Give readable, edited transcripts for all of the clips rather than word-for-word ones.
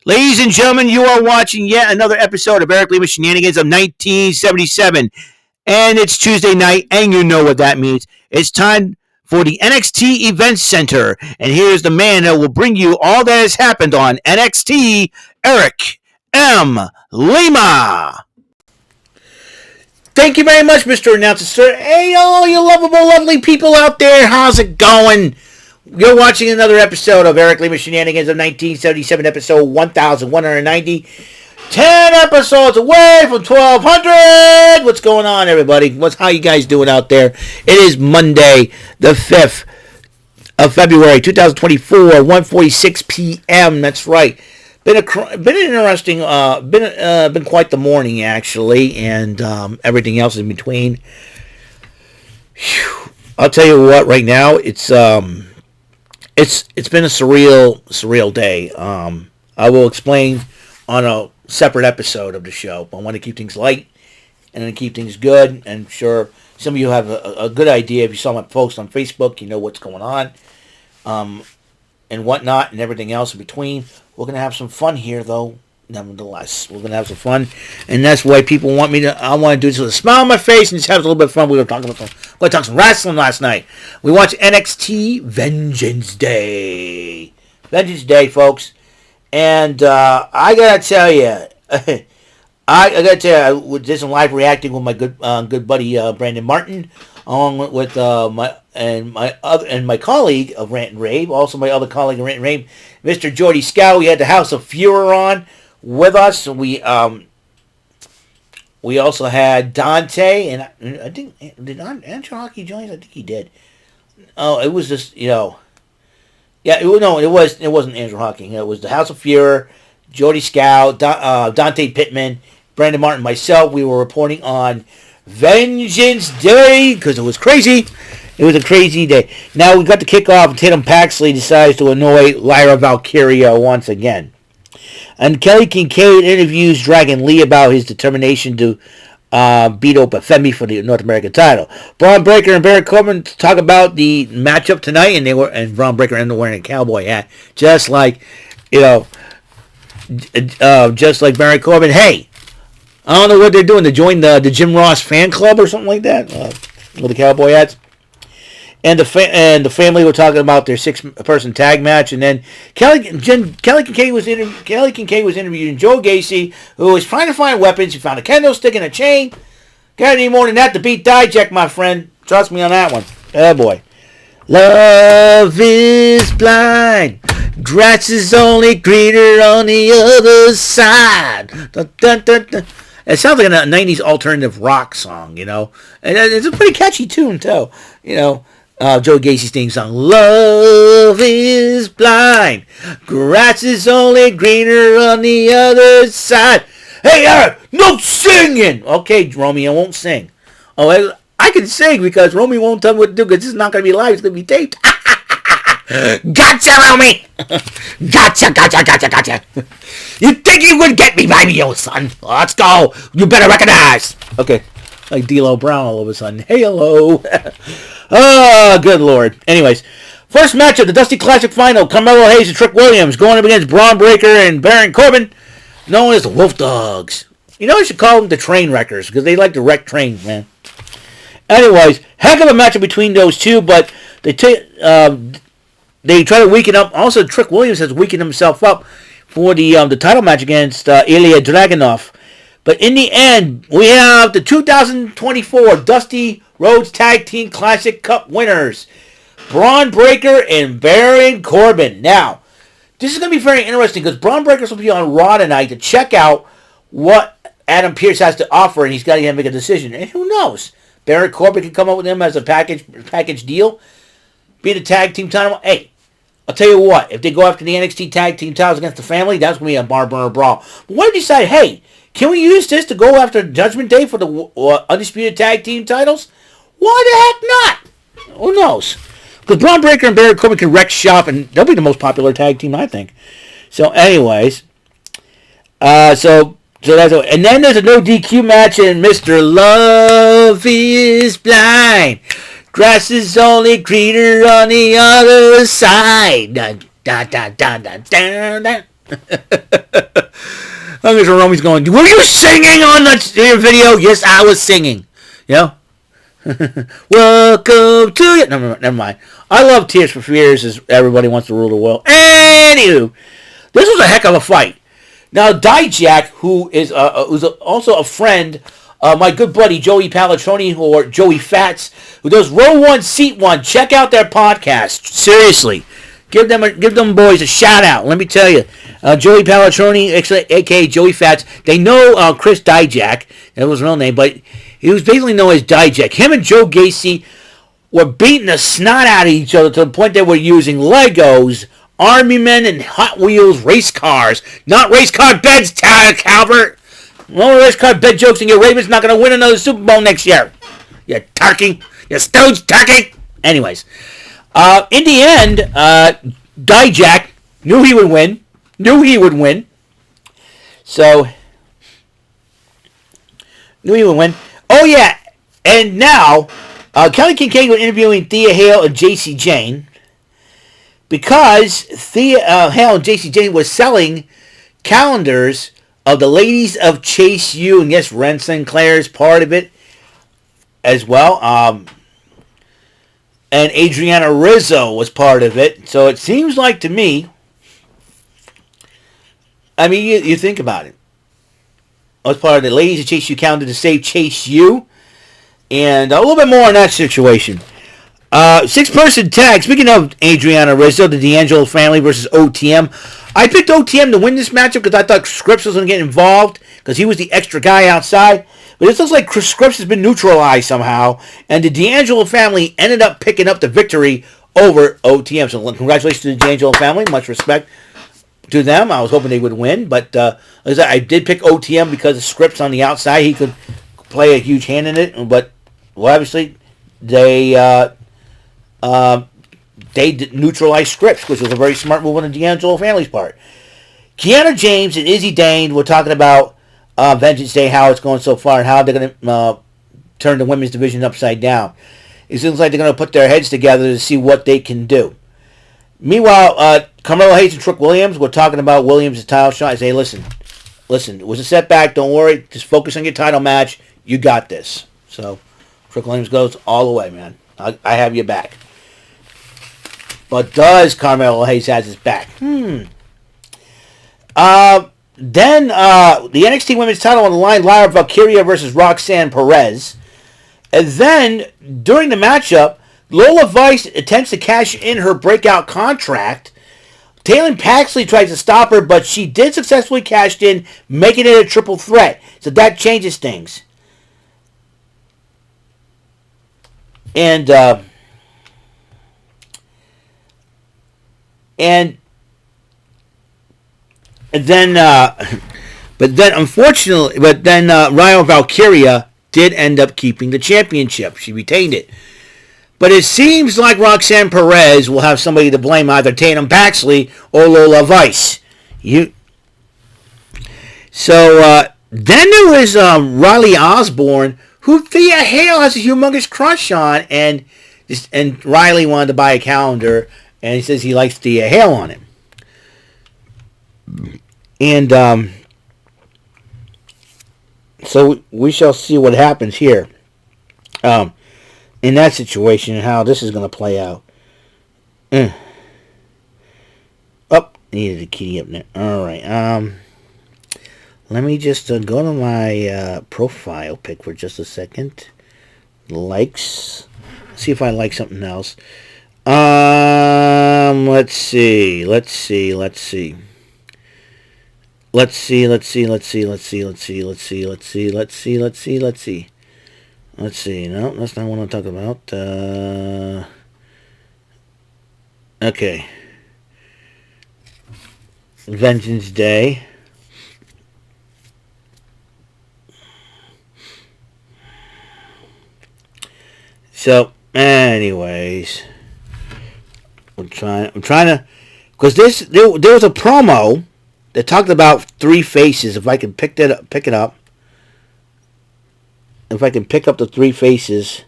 Ladies and gentlemen, you are watching yet another episode of Eric Lima Shenanigans of 1977. And it's Tuesday night, and you know what that means. It's time for the NXT Event Center. And here's the man that will bring you all that has happened on NXT, Eric M. Lima. Thank you very much, Mr. Announcer, sir. Hey, all you lovable, lovely people out there, how's it going? You're watching another episode of Eric Lima Shenanigans of 1977, episode 1190. 10 episodes away from 1200. What's going on, everybody? How you guys doing out there? It is Monday, the 5th of February, 2024, 1:46 p.m. That's right. Been an interesting, been quite the morning, actually, and everything else in between. Whew. I'll tell you what, right now, it's been a surreal day. I will explain on a separate episode of the show. I want to keep things light and then keep things good. And I'm sure some of you have a good idea. If you saw my post on Facebook, you know what's going on, and whatnot, and everything else in between. We're gonna have some fun here, though. Nevertheless, we're gonna have some fun, and that's why people want me to. I want to do this with a smile on my face and just have a little bit of fun. We're gonna talk some wrestling last night. We watched NXT Vengeance Day, folks, and I gotta tell you, I did some live reacting with my good buddy Brandon Martin, along with my colleague of Rant and Rave, also my other colleague of Rant and Rave, Mr. Jordy Scow. We had the House of Furor on with us. We also had Dante, and I think, did Andrew Hockey join us? I think he did. Oh, it was just, yeah, it wasn't Andrew Hawking. It was the House of Furor, Jordy Scow, Dante Pittman, Brandon Martin, myself. We were reporting on Vengeance Day because it was crazy. It was a crazy day. Now we got the kickoff, and Tatum Paxley decides to annoy Lyra Valkyria once again. And Kelly Kincaid interviews Dragon Lee about his determination to beat Femi for the North American title. Braun Breaker and Baron Corbin talk about the matchup tonight, and Braun Breaker ended up wearing a cowboy hat, just like Baron Corbin. Hey, I don't know what they're doing to join the Jim Ross fan club or something like that with the cowboy hats. And the family were talking about their 6-person tag match, and then Kelly Kincaid was interviewing Joe Gacy, who was trying to find weapons. He found a kendo stick and a chain. Got any more than that to beat Dijak, my friend? Trust me on that one. Oh boy. Love is blind. Grass is only greener on the other side. Dun, dun, dun, dun. It sounds like a 90s alternative rock song, and it's a pretty catchy tune too, Joe Gacy's theme song. Love is blind. Grass is only greener on the other side. Hey, Eric, no singing. Okay, Romeo, I won't sing. Oh, I can sing because Romeo won't tell me what to do because this is not going to be live. It's going to be taped. Gotcha, Romy. Gotcha. You think you would get me, baby, old son? Let's go. You better recognize. Okay. Like D'Lo Brown all of a sudden. Hey, hello. Oh, good Lord. Anyways, first matchup, the Dusty Classic Final. Carmelo Hayes and Trick Williams going up against Braun Breaker and Baron Corbin, known as the Wolf Dogs. I should call them the Train Wreckers because they like to wreck trains, man. Anyways, heck of a matchup between those two, but they try to weaken up. Also, Trick Williams has weakened himself up for the title match against Ilya Dragunov. But in the end, we have the 2024 Dusty Rhodes Tag Team Classic Cup winners, Braun Breaker and Baron Corbin. Now, this is going to be very interesting because Braun Breaker will be on Raw tonight to check out what Adam Pearce has to offer, and he's got to make a decision. And who knows? Baron Corbin can come up with him as a package deal, be the tag team title. Hey, I'll tell you what, if they go after the NXT tag team titles against the family, that's going to be a bar-burner brawl. But what if you decide, hey, can we use this to go after Judgment Day for the Undisputed Tag Team titles? Why the heck not? Who knows? Because Braun Breaker and Baron Corbin can wreck shop, and they'll be the most popular tag team, I think. So, anyways. So that's it. And then there's a no DQ match, and Mr. Love is Blind. Grass is only greener on the other side. Dun, dun, dun, dun, dun, dun, dun. Uncle Rome's going, were you singing on the video? Yes, I was singing. You know? Welcome to you. Never mind. I love Tears for Fears as everybody wants to rule the world. Anywho, this was a heck of a fight. Now, Dijak, who's also a friend of my good buddy Joey Palatroni, or Joey Fats, who does Row 1, Seat 1. Check out their podcast. Seriously. Give them boys a shout out. Let me tell you. Joey Palatroni, a.k.a. Joey Fats, they know Chris Dijak. That was his real name, but he was basically known as Dijak. Him and Joe Gacy were beating the snot out of each other to the point they were using Legos, Army Men, and Hot Wheels race cars. Not race car beds, Calvert. No race car bed jokes, and your Ravens not going to win another Super Bowl next year. You turkey. You stooge turkey. Anyways. In the end, Dijak knew he would win. So, knew he would win. Oh, yeah. And now, Kelly Kincaid was interviewing Thea Hale and JC Jane because Thea Hale and JC Jane was selling calendars of the ladies of Chase U. And yes, Ren Sinclair is part of it as well. And Adriana Rizzo was part of it. So it seems like to me, I mean, you think about it. I was part of the ladies of Chase U calendar to save Chase U. And a little bit more on that situation. 6-person tag. Speaking of Adriana Rizzo, the D'Angelo family versus OTM. I picked OTM to win this matchup because I thought Scripps was going to get involved because he was the extra guy outside. But it looks like Chris Scripps has been neutralized somehow. And the D'Angelo family ended up picking up the victory over OTM. So congratulations to the D'Angelo family. Much respect to them. I was hoping they would win. But I did pick OTM because of Scripps on the outside. He could play a huge hand in it. But obviously they neutralized Scripps, which was a very smart move on the D'Angelo family's part. Kiana James and Izzy Dane were talking about Vengeance Day, how it's going so far, and how they're going to turn the women's division upside down. It seems like they're going to put their heads together to see what they can do. Meanwhile, Carmelo Hayes and Trick Williams were talking about Williams' title shot. I say, listen, it was a setback. Don't worry. Just focus on your title match. You got this. So, Trick Williams goes all the way, man. I have your back. But does Carmelo Hayes has his back? Then the NXT Women's title on the line, Lyra Valkyria versus Roxanne Perez. And then, during the matchup, Lola Vice attempts to cash in her breakout contract. Taylor Paxley tries to stop her, but she did successfully cash in, making it a triple threat. So that changes things. And then unfortunately, Ryo Valkyria did end up keeping the championship. She retained it. But it seems like Roxanne Perez will have somebody to blame, either Tatum Paxley or Lola Vice. So then there was Riley Osborne, who Thea Hale has a humongous crush on, and Riley wanted to buy a calendar, and he says he likes Thea Hale on it. And so we shall see what happens here in that situation and how this is going to play out. Needed a kitty up there. All right. Let me just go to my profile pic for just a second. Likes. See if I like something else. Let's see. No, that's not what I'm talking about. Okay. Vengeance Day. So, anyways, I'm trying to, because there was a promo that talked about three faces. If I can pick it up. If I can pick up the Three Faces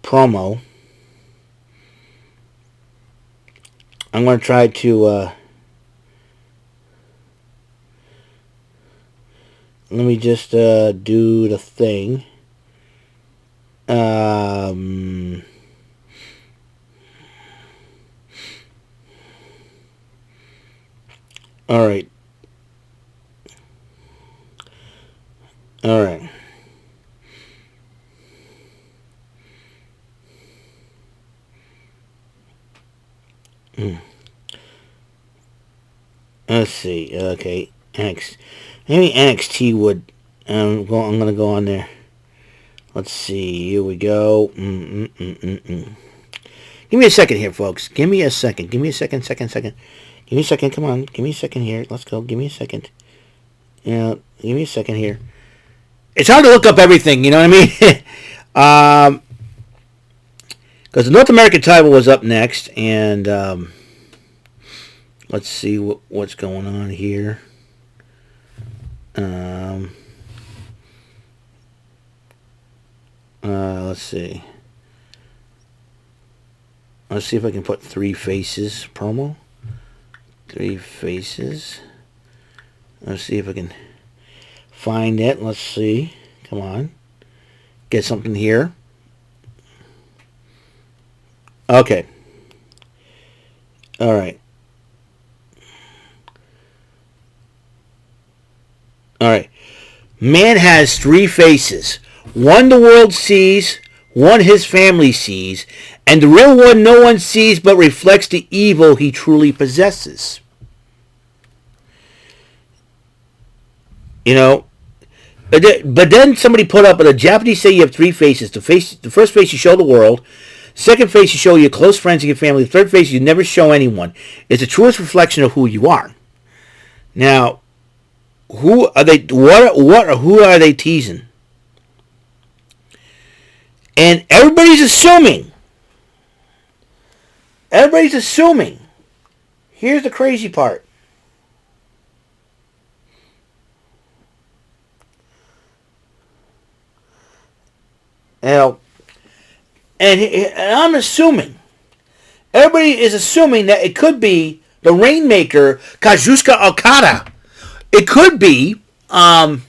promo, I'm going to try to let me just do the thing. All right. All right. Let's see. Okay. Maybe NXT would. I'm going to go on there. Let's see. Here we go. Give me a second here, folks. Give me a second. Give me a second. Give me a second. Come on. Give me a second here. Let's go. Give me a second. Yeah. Give me a second here. It's hard to look up everything. You know what I mean? Because the North American title was up next, and let's see what's going on here. Let's see. Let's see if I can put 3 Faces promo. 3 Faces. Let's see if I can find it. Let's see. Come on. Get something here. Okay. All right. All right. Man has 3 faces. One the world sees, one his family sees, and the real one no one sees but reflects the evil he truly possesses. You know, but then somebody put up, the Japanese say you have 3 faces. The first face you show the world. Second face you show your close friends and your family. The third face you never show anyone. It's the truest reflection of who you are. Now, who are they? Who are they teasing? And everybody's assuming. Here's the crazy part. Now, and I'm assuming, everybody is assuming that it could be the Rainmaker, Kazuchika Okada. It could be, but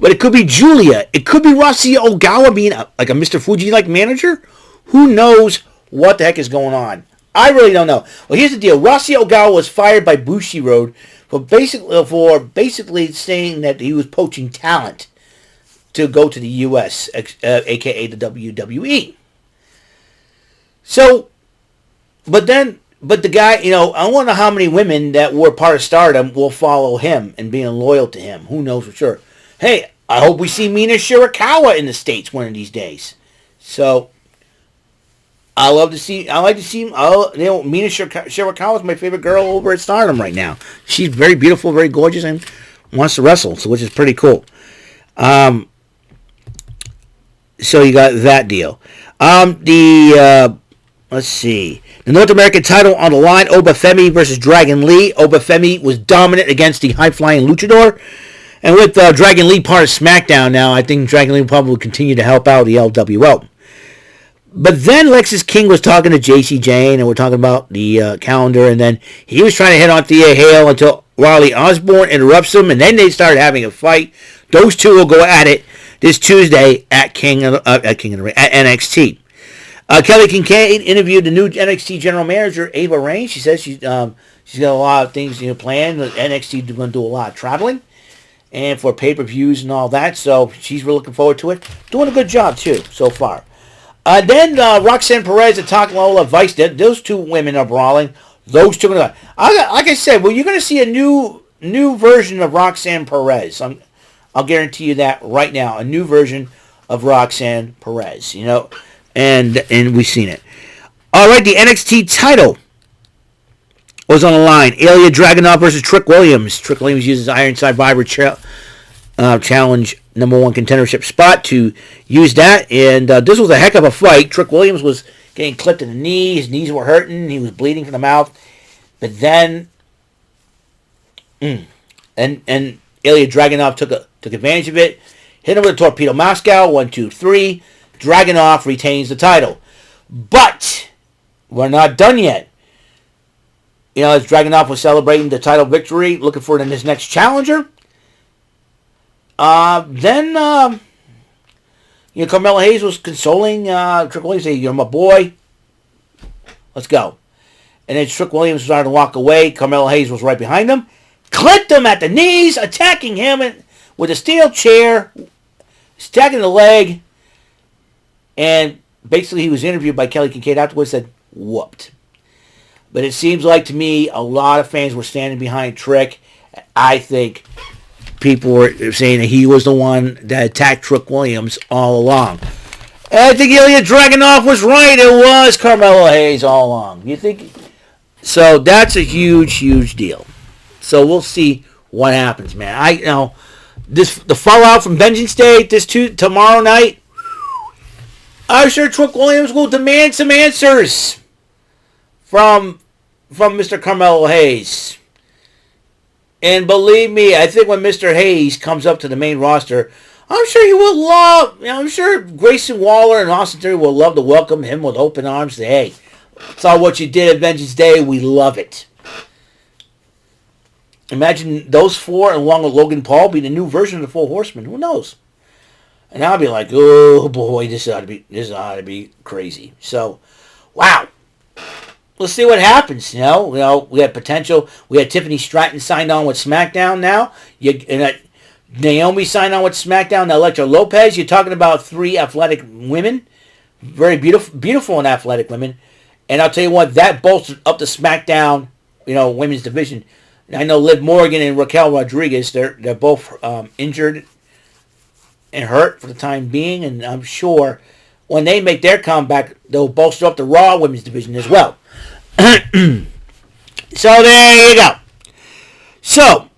it could be Julia. It could be Rossy Ogawa being like a Mr. Fuji-like manager. Who knows what the heck is going on? I really don't know. Well, here's the deal. Rossy Ogawa was fired by Bushiroad for basically saying that he was poaching talent to go to the U.S., a.k.a. the WWE. So, but the guy, I wonder how many women that were part of Stardom will follow him and being loyal to him. Who knows for sure? Hey, I hope we see Mina Shirakawa in the States one of these days. So, I like to see, Mina Shirakawa is my favorite girl over at Stardom right now. She's very beautiful, very gorgeous, and wants to wrestle, so which is pretty cool. So you got that deal. Let's see. The North American title on the line, Obafemi versus Dragon Lee. Obafemi was dominant against the high-flying luchador. And with Dragon Lee part of SmackDown now, I think Dragon Lee will probably continue to help out the LWO. But then Lexis King was talking to JC Jane, and we're talking about the calendar, and then he was trying to hit on Thea Hale until Riley Osborne interrupts him, and then they started having a fight. Those two will go at it this Tuesday at NXT. Kelly Kincaid interviewed the new NXT general manager, Ava Rain. She says she's got a lot of things planned. NXT is going to do a lot of traveling and for pay-per-views and all that. So she's really looking forward to it. Doing a good job, too, so far. Then Roxanne Perez and Takalola Vice, those two women are brawling. Those two are going to... Like I said, well, you're going to see a new version of Roxanne Perez. I'll guarantee you that right now. A new version of Roxanne Perez, and we've seen it. All right, the NXT title was on the line. Ilya Dragunov versus Trick Williams. Trick Williams uses Iron Survivor Challenge #1 contendership spot to use that, and this was a heck of a fight. Trick Williams was getting clipped in the knee. His knees were hurting. He was bleeding from the mouth. But then, and Ilya Dragunov took advantage of it. Hit him with a Torpedo Moscow. 1, 2, 3. Dragunov retains the title. But we're not done yet. As Dragunov was celebrating the title victory, looking for his next challenger, Then Carmelo Hayes was consoling Trick Williams, saying, "You're my boy. Let's go." And then Trick Williams was starting to walk away. Carmelo Hayes was right behind him, clipped him at the knees, attacking him with a steel chair, stacking the leg, and basically he was interviewed by Kelly Kincaid afterwards, said, "Whooped." But it seems like to me a lot of fans were standing behind Trick. I think people were saying that he was the one that attacked Trick Williams all along. And I think Ilya Dragunov was right. It was Carmelo Hayes all along. You think? So that's a huge, huge deal. So we'll see what happens, man. The fallout from Vengeance Day tomorrow night. I'm sure Trick Williams will demand some answers from Mr. Carmelo Hayes. And believe me, I think when Mr. Hayes comes up to the main roster, I'm sure Grayson Waller and Austin Theory will love to welcome him with open arms. Say, hey, saw what you did at Vengeance Day. We love it. Imagine those four, along with Logan Paul, be the new version of the Four Horsemen. Who knows? And I'll be like, oh boy, this ought to be crazy. So, wow. Let's see what happens. We had potential. We had Tiffany Stratton signed on with SmackDown now. Naomi signed on with SmackDown. Now Elektra Lopez. You're talking about three athletic women, very beautiful and athletic women. And I'll tell you what, that bolstered up the SmackDown, women's division. I know Liv Morgan and Raquel Rodriguez. They're both injured and hurt for the time being, and I'm sure when they make their comeback, they'll bolster up the Raw women's division as well. So there you go. So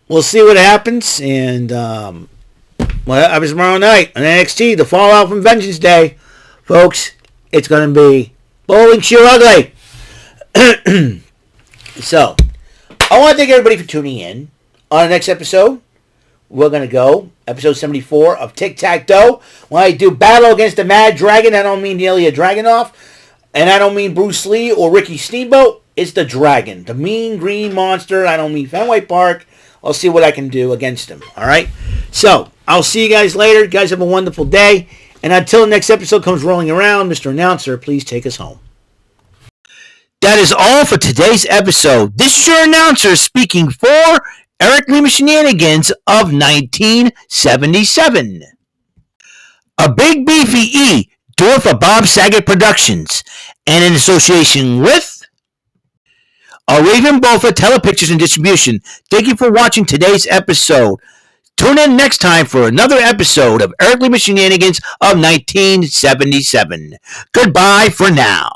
we'll see what happens, and what happens tomorrow night on NXT, the fallout from Vengeance Day, folks. It's going to be bowling shoe ugly. So I want to thank everybody for tuning in. On the next episode, we're going to go episode 74 of Tic Tac Toe. When I do Battle Against the Mad Dragon, I don't mean Ilya Dragunov. And I don't mean Bruce Lee or Ricky Steamboat. It's the Dragon. The mean green monster. I don't mean Fenway Park. I'll see what I can do against him. Alright? So, I'll see you guys later. You guys have a wonderful day. And until the next episode comes rolling around, Mr. Announcer, please take us home. That is all for today's episode. This is your announcer speaking for Eric Lima Shenanigans of 1977. A Big Beefy E, doing for Bob Saget Productions, and in association with a Raven Bofa Telepictures and Distribution. Thank you for watching today's episode. Tune in next time for another episode of Eric Lima Shenanigans of 1977. Goodbye for now.